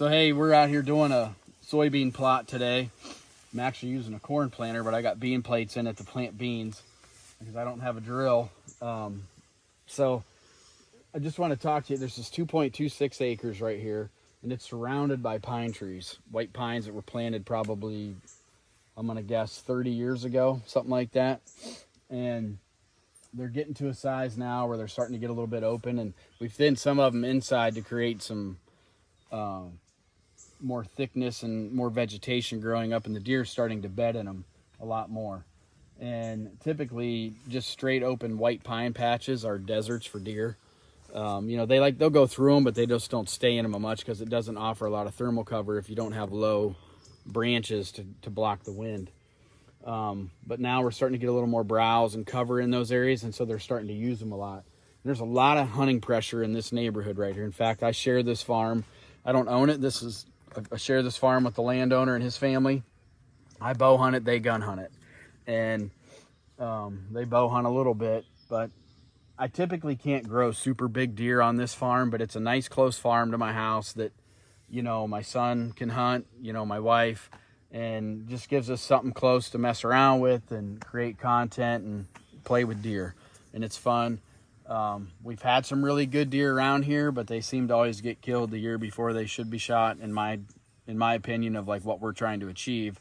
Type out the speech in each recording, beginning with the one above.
So hey, we're out here doing a soybean plot today. I'm actually using a corn planter, but I got bean plates in it to plant beans because I don't have a drill. So I just want to talk to you. There's this 2.26 acres right here, and it's surrounded by pine trees, white pines that were planted probably, I'm gonna guess 30 years ago, something like that. And they're getting to a size now where they're starting to get a little bit open, and we've thinned some of them inside to create some more thickness and more vegetation growing up, and the deer starting to bed in them a lot more. And typically just straight open white pine patches are deserts for deer. You know, they'll go through them, but they just don't stay in them much because it doesn't offer a lot of thermal cover if you don't have low branches to block the wind. But now we're starting to get a little more browse and cover in those areas, and so they're starting to use them a lot. And there's a lot of hunting pressure in this neighborhood right here. In fact, I share this farm. I don't own it. I share this farm with the landowner and his family. I bow hunt it, they gun hunt it. And they bow hunt a little bit, but I typically can't grow super big deer on this farm, but it's a nice close farm to my house that, you know, my son can hunt, you know, my wife, and just gives us something close to mess around with and create content and play with deer. And it's fun. We've had some really good deer around here, but they seem to always get killed the year before they should be shot, in my opinion of like what we're trying to achieve.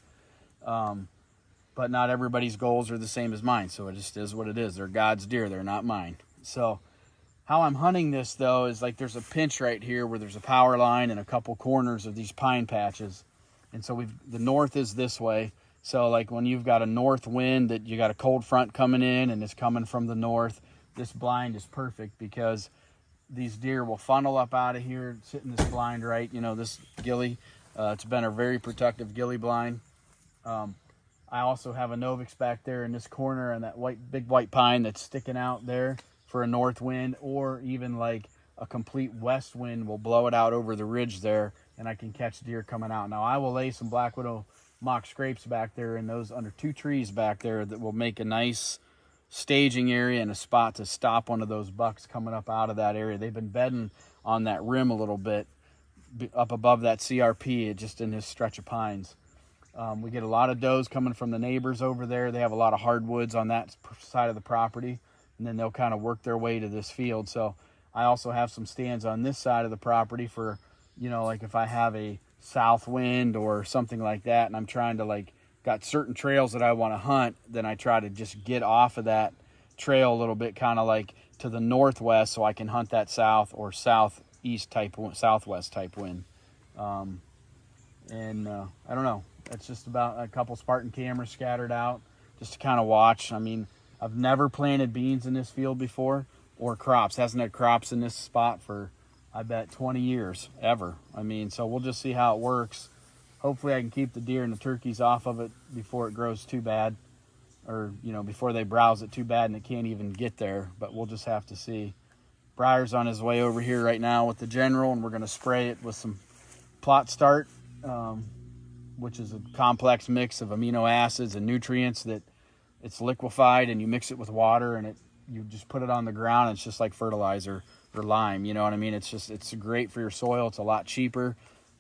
But not everybody's goals are the same as mine, so it just is what it is. They're God's deer, they're not mine. So how I'm hunting this though is like there's a pinch right here where there's a power line and a couple corners of these pine patches. And so the north is this way. So like when you've got a north wind that you got a cold front coming in and it's coming from the north, this blind is perfect because these deer will funnel up out of here, sit in this blind right, you know, this gilly. It's been a very protective gilly blind. I also have a Novix back there in this corner and that big white pine that's sticking out there for a north wind, or even like a complete west wind will blow it out over the ridge there, and I can catch deer coming out. Now I will lay some black widow mock scrapes back there and those under two trees back there that will make a nice staging area and a spot to stop one of those bucks coming up out of that area. They've been bedding on that rim a little bit up above that CRP, just in this stretch of pines. We get a lot of does coming from the neighbors over there. They have a lot of hardwoods on that side of the property, and then they'll kind of work their way to this field. So I also have some stands on this side of the property for, you know, like if I have a south wind or something like that, and I'm trying to like, got certain trails that I want to hunt, then I try to just get off of that trail a little bit, kind of like to the northwest, so I can hunt that south or southeast type, southwest type wind. I don't know. It's just about a couple Spartan cameras scattered out just to kind of watch. I mean, I've never planted beans in this field before, or crops. Hasn't had crops in this spot for, I bet, 20 years, ever. I mean, so we'll just see how it works. Hopefully I can keep the deer and the turkeys off of it before it grows too bad, or, you know, before they browse it too bad and it can't even get there, but we'll just have to see. Briar's on his way over here right now with the general, and we're going to spray it with some Plot Start, which is a complex mix of amino acids and nutrients that it's liquefied, and you mix it with water, and you just put it on the ground, and it's just like fertilizer or lime, you know what I mean? It's great for your soil. It's a lot cheaper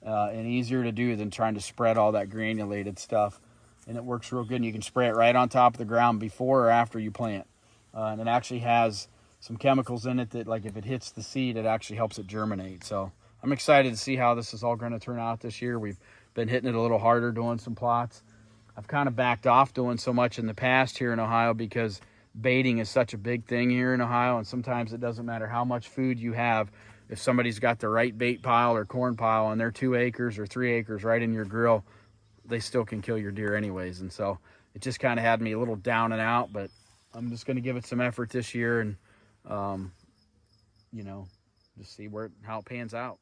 and easier to do than trying to spread all that granulated stuff, and it works real good. And you can spray it right on top of the ground before or after you plant, and it actually has some chemicals in it that, like, if it hits the seed, it actually helps it germinate. So I'm excited to see how this is all going to turn out this year. We've been hitting it a little harder doing some plots. I've kind of backed off doing so much in the past here in Ohio because baiting is such a big thing here in Ohio, and sometimes it doesn't matter how much food you have. If somebody's got the right bait pile or corn pile and they're 2 acres or 3 acres right in your grill, they still can kill your deer anyways. And so it just kind of had me a little down and out, but I'm just going to give it some effort this year and, you know, just see how it pans out.